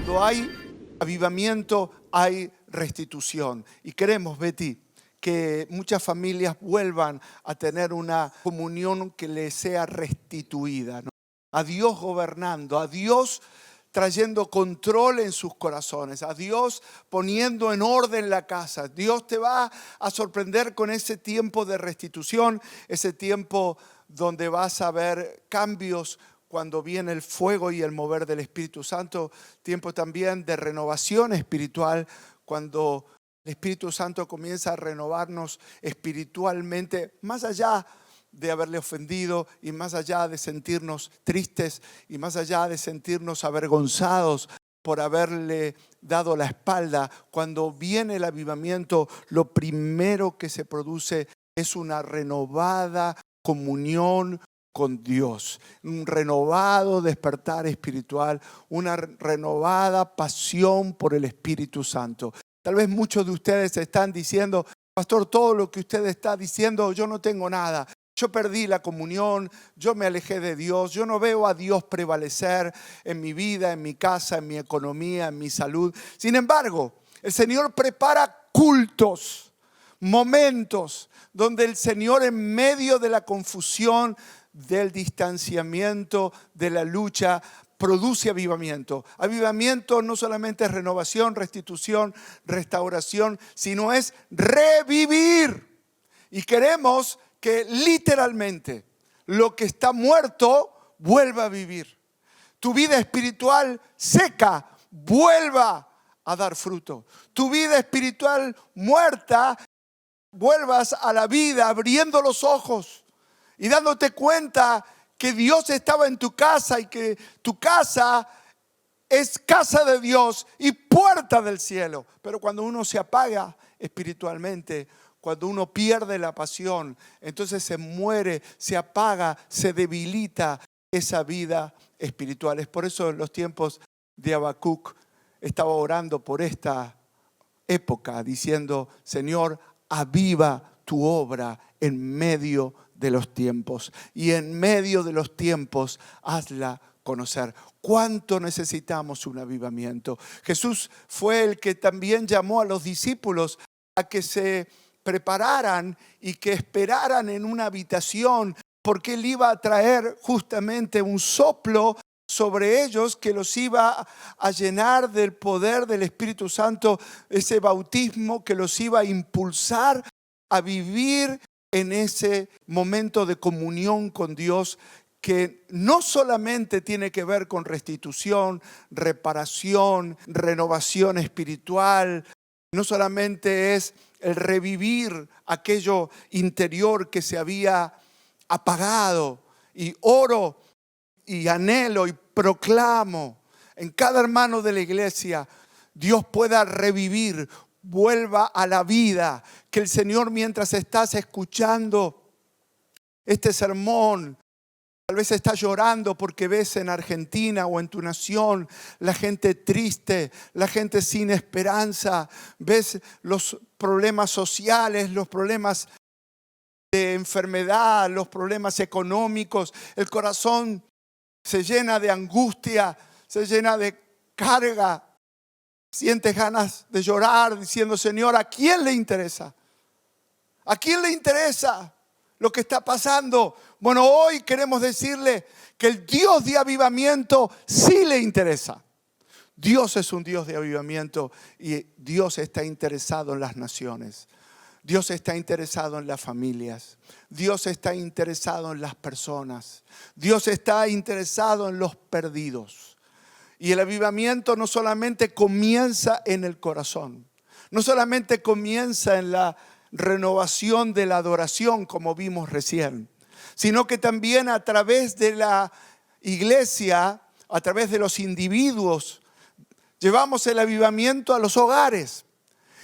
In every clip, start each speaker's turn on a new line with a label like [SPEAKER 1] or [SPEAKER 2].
[SPEAKER 1] Cuando hay avivamiento, hay restitución. Y queremos, Betty, que muchas familias vuelvan a tener una comunión que les sea restituida, ¿no? A Dios gobernando, a Dios trayendo control en sus corazones, a Dios poniendo en orden la casa. Dios te va a sorprender con ese tiempo de restitución, ese tiempo donde vas a ver cambios cuando viene el fuego y el mover del Espíritu Santo. Tiempo también de renovación espiritual, cuando el Espíritu Santo comienza a renovarnos espiritualmente, más allá de haberle ofendido y más allá de sentirnos tristes y más allá de sentirnos avergonzados por haberle dado la espalda. Cuando viene el avivamiento, lo primero que se produce es una renovada comunión con Dios, un renovado despertar espiritual, una renovada pasión por el Espíritu Santo. Tal vez muchos de ustedes están diciendo: pastor, todo lo que usted está diciendo, yo no tengo nada. Yo perdí la comunión, yo me alejé de Dios, yo no veo a Dios prevalecer en mi vida, en mi casa, en mi economía, en mi salud. Sin embargo, el Señor prepara cultos, momentos donde el Señor, en medio de la confusión, del distanciamiento, de la lucha, produce avivamiento. Avivamiento no solamente es renovación, restitución, restauración, sino es revivir. Y queremos que literalmente lo que está muerto vuelva a vivir. Tu vida espiritual seca vuelva a dar fruto. Tu vida espiritual muerta, vuelvas a la vida abriendo los ojos y dándote cuenta que Dios estaba en tu casa y que tu casa es casa de Dios y puerta del cielo. Pero cuando uno se apaga espiritualmente, cuando uno pierde la pasión, entonces se muere, se apaga, se debilita esa vida espiritual. Es por eso en los tiempos de Habacuc estaba orando por esta época, diciendo: Señor, aviva tu obra en medio de los tiempos. Y en medio de los tiempos, hazla conocer. ¿Cuánto necesitamos un avivamiento? Jesús fue el que también llamó a los discípulos a que se prepararan y que esperaran en una habitación, porque Él iba a traer justamente un soplo sobre ellos que los iba a llenar del poder del Espíritu Santo, ese bautismo que los iba a impulsar a vivir en ese momento de comunión con Dios, que no solamente tiene que ver con restitución, reparación, renovación espiritual, no solamente es el revivir aquello interior que se había apagado. Y oro y anhelo y proclamo en cada hermano de la iglesia, Dios pueda revivir, vuelva a la vida. Que el Señor, mientras estás escuchando este sermón, tal vez estás llorando porque ves en Argentina o en tu nación la gente triste, la gente sin esperanza. Ves los problemas sociales, los problemas de enfermedad, los problemas económicos. El corazón se llena de angustia, se llena de carga. Sientes ganas de llorar diciendo: Señor, ¿a quién le interesa? ¿A quién le interesa lo que está pasando? Bueno, hoy queremos decirle que el Dios de avivamiento sí le interesa. Dios es un Dios de avivamiento y Dios está interesado en las naciones. Dios está interesado en las familias. Dios está interesado en las personas. Dios está interesado en los perdidos. Y el avivamiento no solamente comienza en el corazón, no solamente comienza en la renovación de la adoración, como vimos recién, sino que también a través de la iglesia, a través de los individuos, llevamos el avivamiento a los hogares.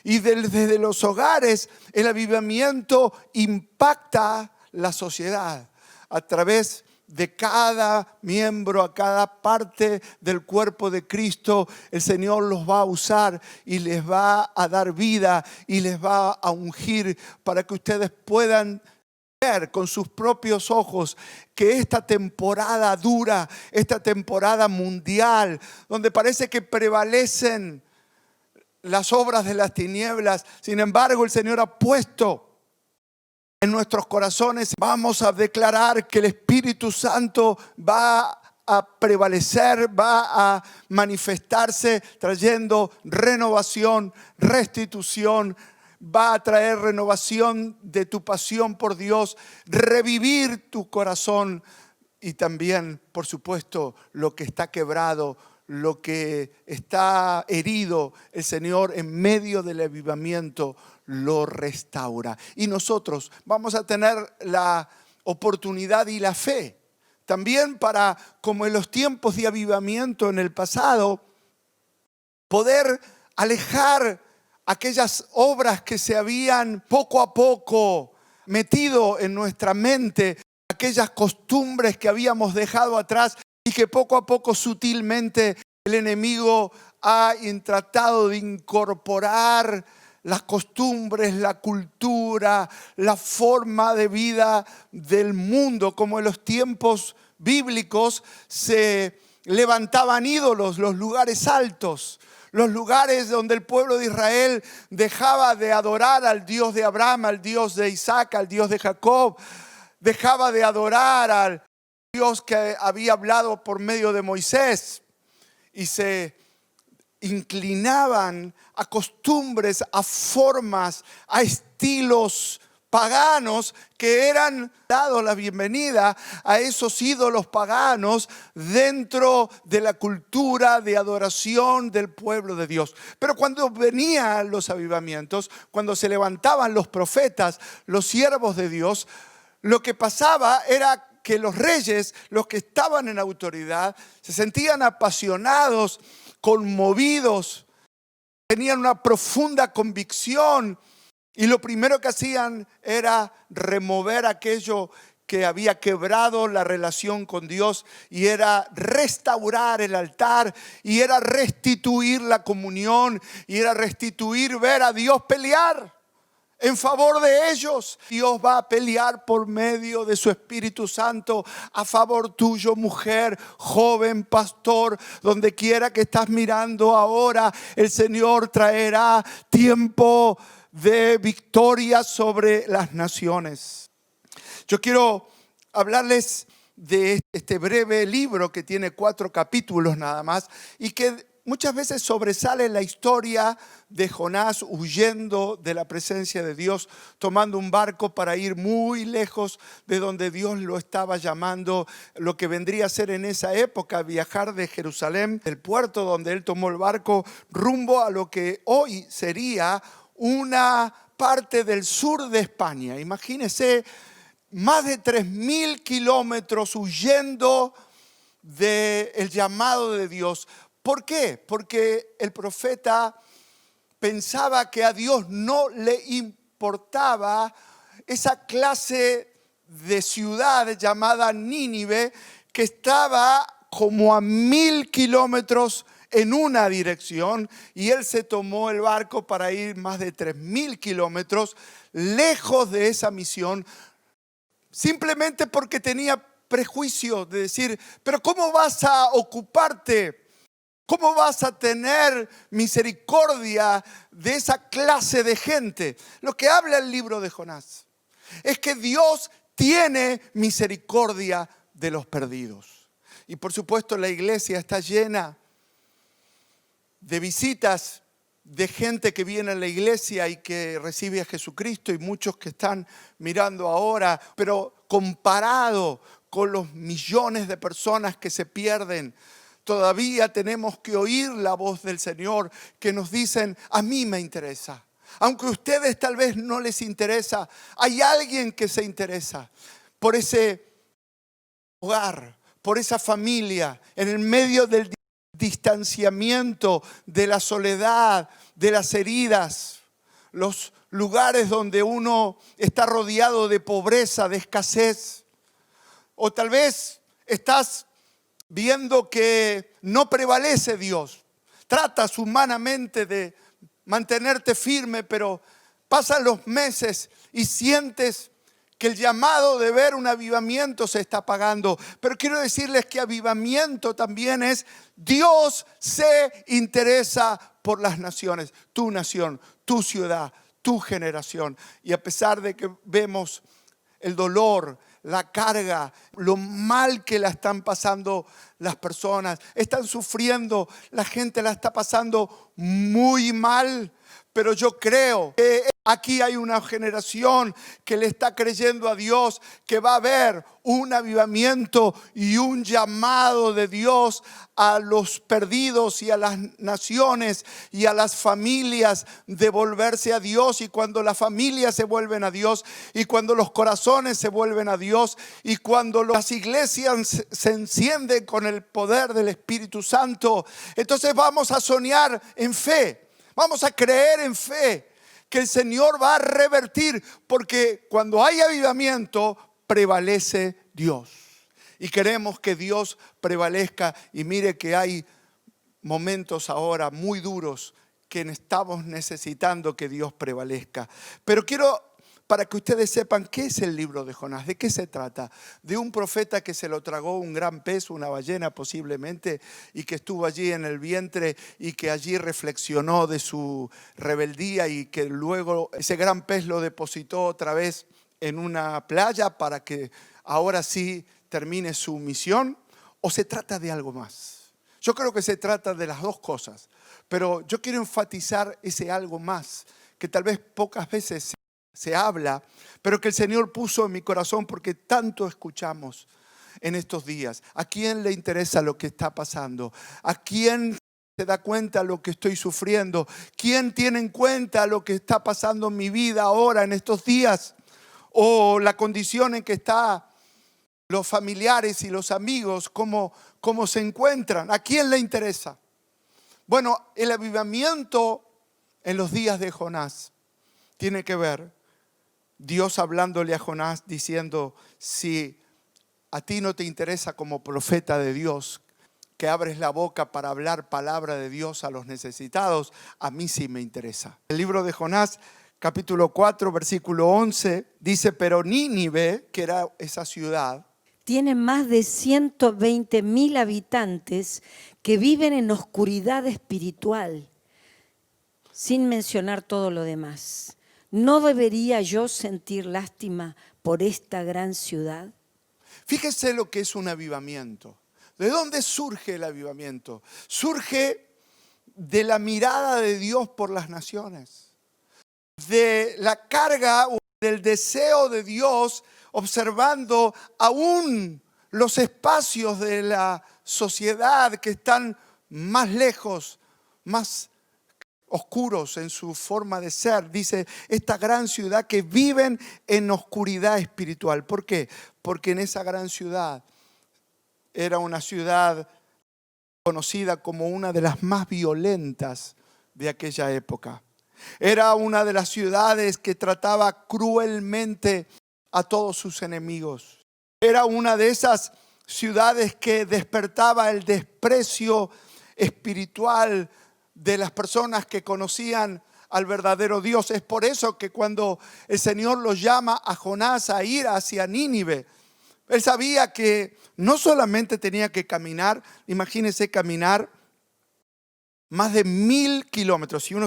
[SPEAKER 1] Y desde los hogares el avivamiento impacta la sociedad a través de cada miembro, a cada parte del cuerpo de Cristo. El Señor los va a usar y les va a dar vida y les va a ungir para que ustedes puedan ver con sus propios ojos que esta temporada dura, esta temporada mundial, donde parece que prevalecen las obras de las tinieblas, sin embargo el Señor ha puesto en nuestros corazones, vamos a declarar que el Espíritu Santo va a prevalecer, va a manifestarse trayendo renovación, restitución, va a traer renovación de tu pasión por Dios, revivir tu corazón y también, por supuesto, lo que está quebrado, lo que está herido, el Señor en medio del avivamiento lo restaura. Y nosotros vamos a tener la oportunidad y la fe también para, como en los tiempos de avivamiento en el pasado, poder alejar aquellas obras que se habían poco a poco metido en nuestra mente, aquellas costumbres que habíamos dejado atrás y que poco a poco sutilmente el enemigo ha tratado de incorporar las costumbres, la cultura, la forma de vida del mundo, como en los tiempos bíblicos se levantaban ídolos, los lugares altos, los lugares donde el pueblo de Israel dejaba de adorar al Dios de Abraham, al Dios de Isaac, al Dios de Jacob, dejaba de adorar al Dios que había hablado por medio de Moisés y se inclinaban a costumbres, a formas, a estilos paganos que eran dado la bienvenida a esos ídolos paganos dentro de la cultura de adoración del pueblo de Dios. Pero cuando venían los avivamientos, cuando se levantaban los profetas, los siervos de Dios, lo que pasaba era que los reyes, los que estaban en autoridad, se sentían apasionados, conmovidos, tenían una profunda convicción y lo primero que hacían era remover aquello que había quebrado la relación con Dios y era restaurar el altar y era restituir la comunión y era restituir ver a Dios pelear en favor de ellos. Dios va a pelear por medio de su Espíritu Santo a favor tuyo, mujer, joven, pastor, donde quiera que estás mirando ahora, el Señor traerá tiempo de victoria sobre las naciones. Yo quiero hablarles de este breve libro que tiene 4 capítulos nada más y que muchas veces sobresale la historia de Jonás huyendo de la presencia de Dios, tomando un barco para ir muy lejos de donde Dios lo estaba llamando, lo que vendría a ser en esa época viajar de Jerusalén, del puerto donde él tomó el barco, rumbo a lo que hoy sería una parte del sur de España. Imagínense, más de 3.000 kilómetros huyendo del llamado de Dios. ¿Por qué? Porque el profeta pensaba que a Dios no le importaba esa clase de ciudad llamada Nínive que estaba como a 1.000 kilómetros en una dirección y él se tomó el barco para ir más de 3.000 kilómetros lejos de esa misión simplemente porque tenía prejuicio de decir, pero ¿cómo vas a ocuparte? ¿Cómo vas a tener misericordia de esa clase de gente? Lo que habla el libro de Jonás es que Dios tiene misericordia de los perdidos. Y por supuesto la iglesia está llena de visitas de gente que viene a la iglesia y que recibe a Jesucristo y muchos que están mirando ahora, pero comparado con los millones de personas que se pierden, todavía tenemos que oír la voz del Señor que nos dicen, a mí me interesa. Aunque a ustedes tal vez no les interesa, hay alguien que se interesa por ese hogar, por esa familia, en el medio del distanciamiento, de la soledad, de las heridas, los lugares donde uno está rodeado de pobreza, de escasez. O tal vez estás viendo que no prevalece Dios. Tratas humanamente de mantenerte firme, pero pasan los meses y sientes que el llamado de ver un avivamiento se está apagando. Pero quiero decirles que avivamiento también es Dios se interesa por las naciones, tu nación, tu ciudad, tu generación. Y a pesar de que vemos el dolor, la carga, lo mal que la están pasando las personas, están sufriendo, la gente la está pasando muy mal. Pero yo creo que aquí hay una generación que le está creyendo a Dios, que va a haber un avivamiento y un llamado de Dios a los perdidos y a las naciones y a las familias de volverse a Dios. Y cuando las familias se vuelven a Dios, y cuando los corazones se vuelven a Dios, y cuando las iglesias se encienden con el poder del Espíritu Santo, entonces vamos a soñar en fe. Vamos a creer en fe que el Señor va a revertir, porque cuando hay avivamiento prevalece Dios. Y queremos que Dios prevalezca. Y mire que hay momentos ahora muy duros que estamos necesitando que Dios prevalezca. Pero quiero, para que ustedes sepan qué es el libro de Jonás, de qué se trata. De un profeta que se lo tragó un gran pez, una ballena posiblemente, y que estuvo allí en el vientre y que allí reflexionó de su rebeldía, y que luego ese gran pez lo depositó otra vez en una playa para que ahora sí termine su misión. ¿O se trata de algo más? Yo creo que se trata de las dos cosas, pero yo quiero enfatizar ese algo más que tal vez pocas veces se habla, pero que el Señor puso en mi corazón porque tanto escuchamos en estos días. ¿A quién le interesa lo que está pasando? ¿A quién se da cuenta lo que estoy sufriendo? ¿Quién tiene en cuenta lo que está pasando en mi vida ahora, en estos días? O la condición en que están los familiares y los amigos, cómo se encuentran. ¿A quién le interesa? Bueno, el avivamiento en los días de Jonás tiene que ver Dios hablándole a Jonás diciendo: si a ti no te interesa como profeta de Dios que abres la boca para hablar palabra de Dios a los necesitados, a mí sí me interesa. El libro de Jonás, capítulo 4, versículo 11, dice: pero Nínive, que era esa ciudad,
[SPEAKER 2] tiene más de 120.000 habitantes que viven en oscuridad espiritual, sin mencionar todo lo demás. ¿No debería yo sentir lástima por esta gran ciudad?
[SPEAKER 1] Fíjese lo que es un avivamiento. ¿De dónde surge el avivamiento? Surge de la mirada de Dios por las naciones, de la carga o del deseo de Dios observando aún los espacios de la sociedad que están más lejos, más oscuros en su forma de ser. Dice, esta gran ciudad que viven en oscuridad espiritual. ¿Por qué? Porque en esa gran ciudad era una ciudad conocida como una de las más violentas de aquella época. Era una de las ciudades que trataba cruelmente a todos sus enemigos. Era una de esas ciudades que despertaba el desprecio espiritual de las personas que conocían al verdadero Dios. Es por eso que cuando el Señor lo llama a Jonás a ir hacia Nínive, él sabía que no solamente tenía que caminar, imagínense caminar más de 1000 kilómetros. Si uno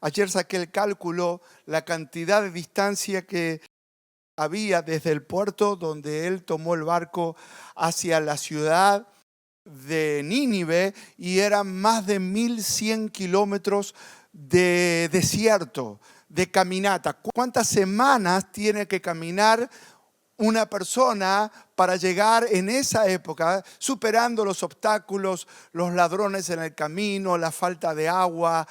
[SPEAKER 1] ayer saqué el cálculo, la cantidad de distancia que había desde el puerto donde él tomó el barco hacia la ciudad de Nínive, y eran más de 1100 kilómetros de desierto, de caminata. ¿Cuántas semanas tiene que caminar una persona para llegar en esa época, superando los obstáculos, los ladrones en el camino, la falta de agua,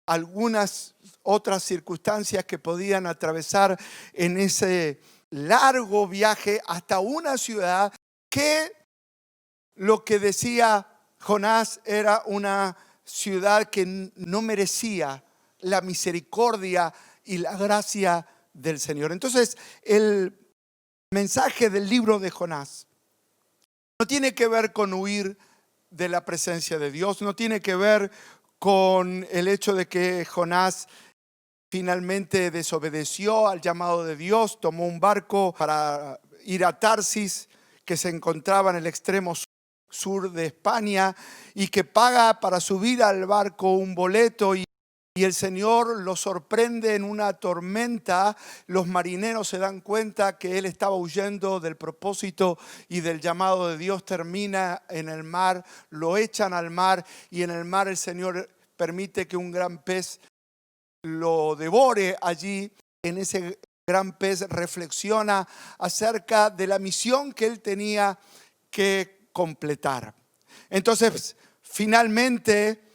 [SPEAKER 1] algunas otras circunstancias que podían atravesar en ese largo viaje hasta una ciudad que, lo que decía Jonás, era una ciudad que no merecía la misericordia y la gracia del Señor? Entonces, el mensaje del libro de Jonás no tiene que ver con huir de la presencia de Dios, no tiene que ver con el hecho de que Jonás finalmente desobedeció al llamado de Dios, tomó un barco para ir a Tarsis, que se encontraba en el extremo sur de España, y que paga para subir al barco un boleto y el Señor lo sorprende en una tormenta. Los marineros se dan cuenta que él estaba huyendo del propósito y del llamado de Dios. Termina en el mar, lo echan al mar y en el mar el Señor permite que un gran pez lo devore allí. En ese gran pez reflexiona acerca de la misión que él tenía que completar. Entonces, finalmente,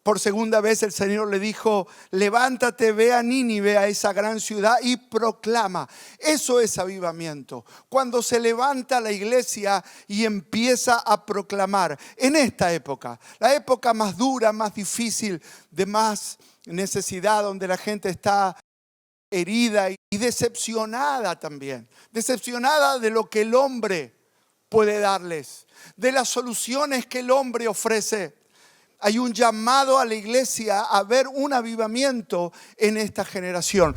[SPEAKER 1] por segunda vez el Señor le dijo: levántate, ve a Nínive, a esa gran ciudad, y proclama. Eso es avivamiento. Cuando se levanta la iglesia y empieza a proclamar. En esta época, la época más dura, más difícil, de más necesidad, donde la gente está herida y decepcionada también. Decepcionada de lo que el hombre puede darles, de las soluciones que el hombre ofrece. Hay un llamado a la iglesia a ver un avivamiento en esta generación.